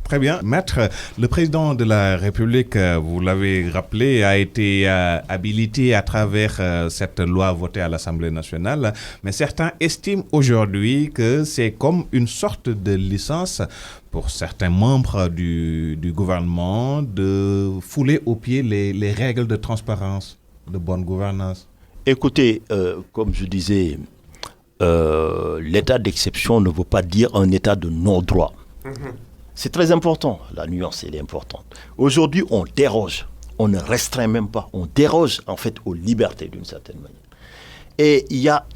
Très bien. Maître, le président de la République, vous l'avez rappelé, a été habilité à travers cette loi votée à l'Assemblée nationale. Mais certains estiment aujourd'hui que c'est comme une sorte de licence pour certains membres du gouvernement de fouler aux pieds les règles de transparence, de bonne gouvernance. Écoutez, comme je disais, l'état d'exception ne veut pas dire un état de non-droit. C'est très important, la nuance elle est importante. Aujourd'hui, on déroge, on ne restreint même pas, on déroge en fait aux libertés d'une certaine manière. Et il y a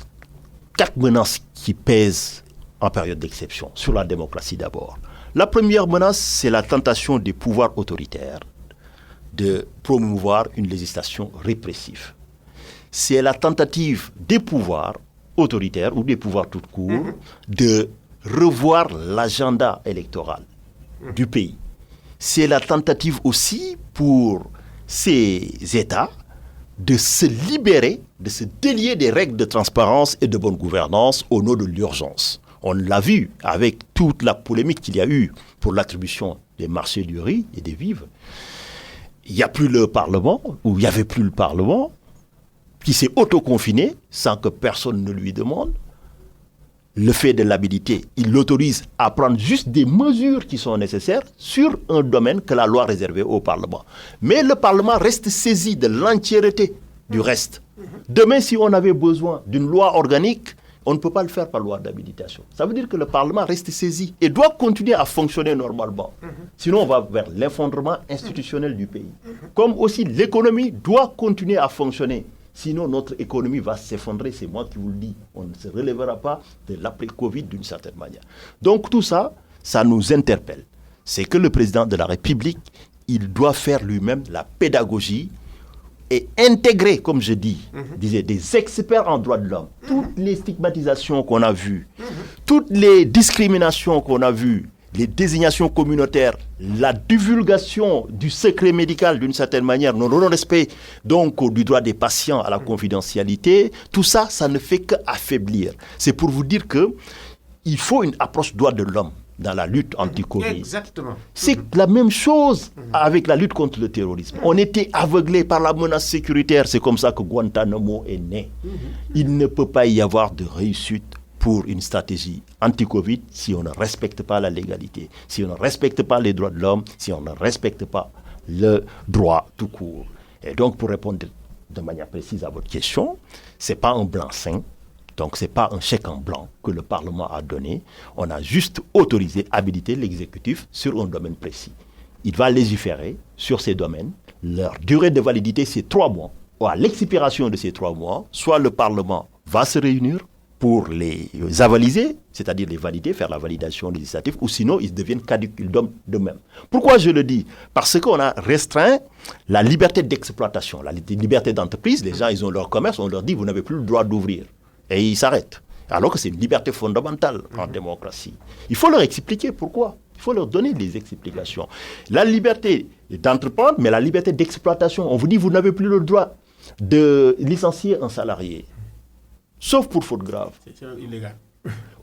4 menaces qui pèsent en période d'exception, sur la démocratie d'abord. La première menace, c'est la tentation des pouvoirs autoritaires de promouvoir une législation répressive. C'est la tentative des pouvoirs autoritaires ou des pouvoirs tout court de revoir l'agenda électoral du pays. C'est la tentative aussi pour ces États de se libérer, de se délier des règles de transparence et de bonne gouvernance au nom de l'urgence. On l'a vu avec toute la polémique qu'il y a eu pour l'attribution des marchés du riz et des vivres. Il n'y a plus le Parlement, ou il n'y avait plus le Parlement, qui s'est autoconfiné sans que personne ne lui demande. Le fait de l'habilité, il l'autorise à prendre juste des mesures qui sont nécessaires sur un domaine que la loi réservait au Parlement. Mais le Parlement reste saisi de l'entièreté du reste. Demain, si on avait besoin d'une loi organique, on ne peut pas le faire par loi d'habilitation. Ça veut dire que le Parlement reste saisi et doit continuer à fonctionner normalement. Sinon, on va vers l'effondrement institutionnel du pays. Comme aussi l'économie doit continuer à fonctionner. Sinon, notre économie va s'effondrer, c'est moi qui vous le dis. On ne se relèvera pas de l'après-Covid d'une certaine manière. Donc tout ça, ça nous interpelle. C'est que le président de la République, il doit faire lui-même la pédagogie et intégrer, comme je disais, des experts en droits de l'homme. Toutes les stigmatisations qu'on a vues, toutes les discriminations qu'on a vues, les désignations communautaires, la divulgation du secret médical d'une certaine manière, non-respect donc du droit des patients à la confidentialité, tout ça, ça ne fait qu'affaiblir. C'est pour vous dire qu'il faut une approche droit de l'homme dans la lutte anti-Covid. Exactement. C'est la même chose avec la lutte contre le terrorisme. On était aveuglés par la menace sécuritaire. C'est comme ça que Guantanamo est né. Il ne peut pas y avoir de réussite pour une stratégie anti-Covid si on ne respecte pas la légalité, si on ne respecte pas les droits de l'homme, si on ne respecte pas le droit tout court. Et donc, pour répondre de manière précise à votre question, ce n'est pas un blanc-seing, donc ce n'est pas un chèque en blanc que le Parlement a donné. On a juste autorisé, habilité l'exécutif sur un domaine précis. Il va légiférer sur ces domaines. Leur durée de validité, c'est 3 mois. À l'expiration de ces 3 mois, soit le Parlement va se réunir pour les avaliser, c'est-à-dire les valider, faire la validation législative, ou sinon ils deviennent caducs, ils donnent d'eux-mêmes. Pourquoi je le dis? Parce qu'on a restreint la liberté d'exploitation, la liberté d'entreprise. Les gens, ils ont leur commerce, on leur dit, vous n'avez plus le droit d'ouvrir. Et ils s'arrêtent. Alors que c'est une liberté fondamentale en démocratie. Il faut leur expliquer pourquoi. Il faut leur donner des explications. La liberté d'entreprendre, mais la liberté d'exploitation. On vous dit, vous n'avez plus le droit de licencier un salarié. Sauf pour faute grave. C'est illégal.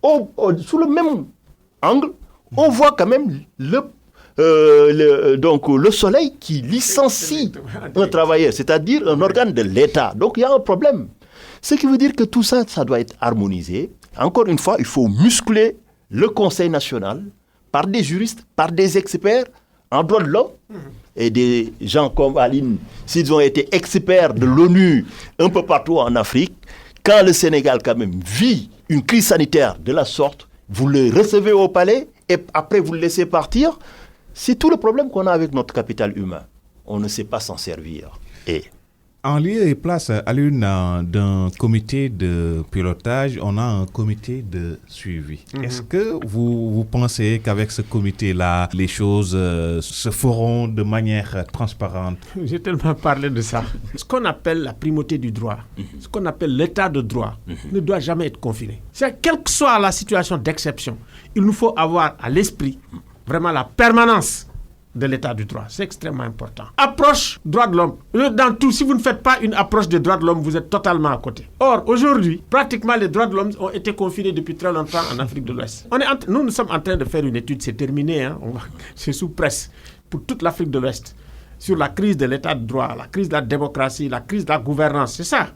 Sous le même angle, on voit quand même le soleil qui licencie un travailleur, c'est-à-dire un organe de l'État. Donc il y a un problème. Ce qui veut dire que tout ça, ça doit être harmonisé. Encore une fois, il faut muscler le Conseil national par des juristes, par des experts en droit de l'homme. Et des gens comme Aline, s'ils ont été experts de l'ONU un peu partout en Afrique, quand le Sénégal quand même vit une crise sanitaire de la sorte, vous le recevez au palais et après vous le laissez partir, c'est tout le problème qu'on a avec notre capital humain. On ne sait pas s'en servir. En lieu et place à l'une d'un comité de pilotage, on a un comité de suivi. Est-ce que vous pensez qu'avec ce comité-là, les choses se feront de manière transparente? J'ai tellement parlé de ça. Ce qu'on appelle la primauté du droit, ce qu'on appelle l'état de droit, ne doit jamais être confiné. Quelle que soit la situation d'exception, il nous faut avoir à l'esprit vraiment la permanence de l'état du droit. C'est extrêmement important. Approche droit de l'homme. Dans tout, si vous ne faites pas une approche des droits de l'homme, vous êtes totalement à côté. Or, aujourd'hui, pratiquement les droits de l'homme ont été confinés depuis très longtemps en Afrique de l'Ouest. Nous sommes en train de faire une étude, c'est terminé, c'est sous presse, pour toute l'Afrique de l'Ouest, sur la crise de l'état de droit, la crise de la démocratie, la crise de la gouvernance, c'est ça.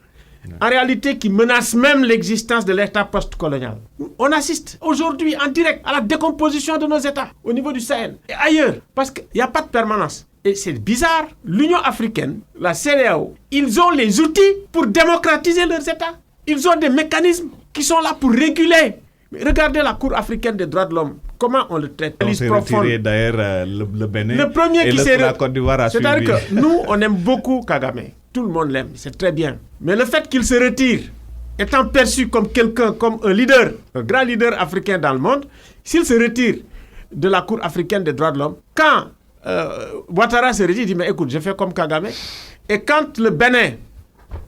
En réalité, qui menace même l'existence de l'État post-colonial. On assiste aujourd'hui en direct à la décomposition de nos États au niveau du Sahel et ailleurs, parce qu'il n'y a pas de permanence. Et c'est bizarre, l'Union africaine, la CEDEAO, ils ont les outils pour démocratiser leurs États. Ils ont des mécanismes qui sont là pour réguler. Mais regardez la Cour africaine des droits de l'homme. Comment on le traite? On s'est retiré d'ailleurs le Bénin le premier et qui la Côte d'Ivoire a suivi. C'est-à-dire que nous, on aime beaucoup Kagame. Tout le monde l'aime, c'est très bien. Mais le fait qu'il se retire étant perçu comme quelqu'un, comme un leader, un grand leader africain dans le monde, s'il se retire de la Cour africaine des droits de l'homme, quand Ouattara se retire, il dit, mais écoute, je fais comme Kagame. Et quand le Bénin,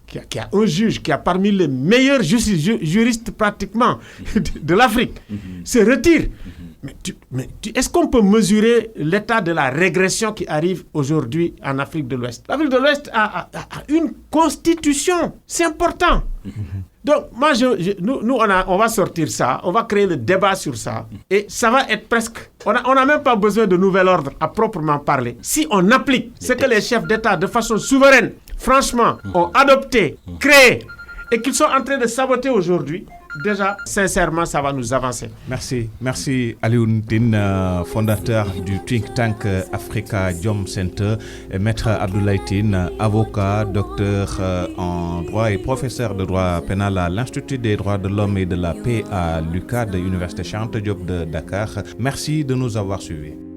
qui a un juge, qui a parmi les meilleurs juristes pratiquement de l'Afrique, se retire, est-ce qu'on peut mesurer l'état de la régression qui arrive aujourd'hui en Afrique de l'Ouest? L'Afrique de l'Ouest a une constitution, c'est important. Donc, moi, nous on va sortir ça, on va créer le débat sur ça, et ça va être presque... On n'a même pas besoin de nouvel ordre à proprement parler. Si on applique ce que les chefs d'État, de façon souveraine, franchement, ont adopté, créé, et qu'ils sont en train de saboter aujourd'hui, déjà, sincèrement, ça va nous avancer. Merci Alioune Tine, fondateur du think tank Africa Jom Center, et Maître Abdoulaye Tine, avocat, docteur en droit et professeur de droit pénal à l'Institut des droits de l'homme et de la paix à l'UCAD, Université Cheikh Anta Diop de Dakar. Merci de nous avoir suivis.